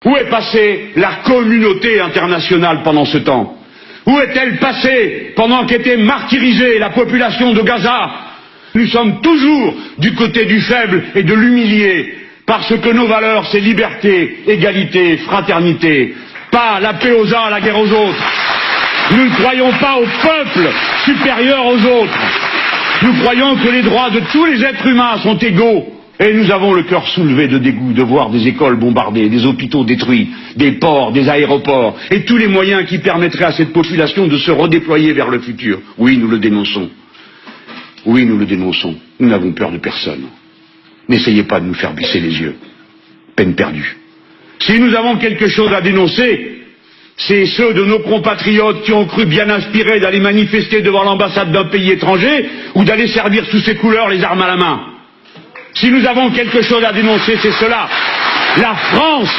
Où est passée la communauté internationale pendant ce temps? Où est-elle passée pendant qu'était martyrisée la population de Gaza? Nous sommes toujours du côté du faible et de l'humilié, parce que nos valeurs, c'est liberté, égalité, fraternité, pas la paix aux uns, la guerre aux autres. Nous ne croyons pas au peuple supérieur aux autres. Nous croyons que les droits de tous les êtres humains sont égaux. Et nous avons le cœur soulevé de dégoût de voir des écoles bombardées, des hôpitaux détruits, des ports, des aéroports, et tous les moyens qui permettraient à cette population de se redéployer vers le futur. Oui, nous le dénonçons. Oui, nous le dénonçons. Nous n'avons peur de personne. N'essayez pas de nous faire baisser les yeux. Peine perdue. Si nous avons quelque chose à dénoncer, c'est ceux de nos compatriotes qui ont cru bien inspirés d'aller manifester devant l'ambassade d'un pays étranger ou d'aller servir sous ses couleurs les armes à la main. Si nous avons quelque chose à dénoncer, c'est cela. La France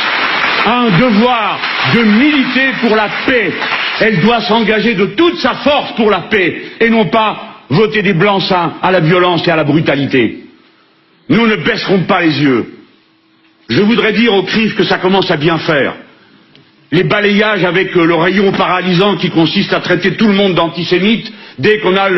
a un devoir de militer pour la paix. Elle doit s'engager de toute sa force pour la paix et non pas voter des blancs-seings à la violence et à la brutalité. Nous ne baisserons pas les yeux. Je voudrais dire au CRIF que ça commence à bien faire. Les balayages avec le rayon paralysant qui consiste à traiter tout le monde d'antisémite dès qu'on a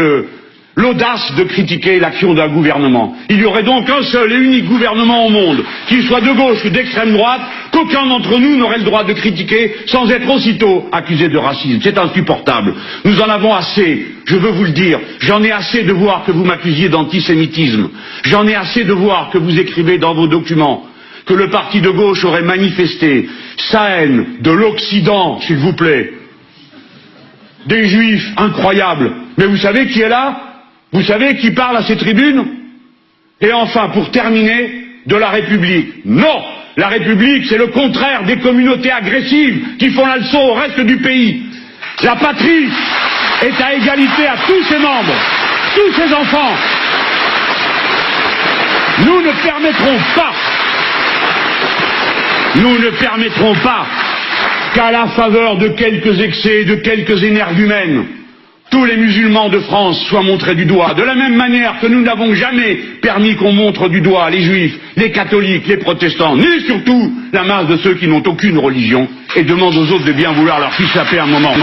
l'audace de critiquer l'action d'un gouvernement. Il y aurait donc un seul et unique gouvernement au monde, qu'il soit de gauche ou d'extrême droite, qu'aucun d'entre nous n'aurait le droit de critiquer sans être aussitôt accusé de racisme. C'est insupportable. Nous en avons assez, je veux vous le dire. J'en ai assez de voir que vous m'accusiez d'antisémitisme. J'en ai assez de voir que vous écrivez dans vos documents que le parti de gauche aurait manifesté sa haine de l'Occident, s'il vous plaît. Des juifs incroyables. Mais vous savez qui est là? Vous savez qui parle à ces tribunes? Et enfin, pour terminer, de la République. Non! La République, c'est le contraire des communautés agressives qui font la leçon au reste du pays. La patrie est à égalité à tous ses membres, tous ses enfants. Nous ne permettrons pas qu'à la faveur de quelques excès, de quelques énergumènes, tous les musulmans de France soient montrés du doigt, de la même manière que nous n'avons jamais permis qu'on montre du doigt les juifs, les catholiques, les protestants, ni surtout la masse de ceux qui n'ont aucune religion et demandent aux autres de bien vouloir leur fiche la paix un moment.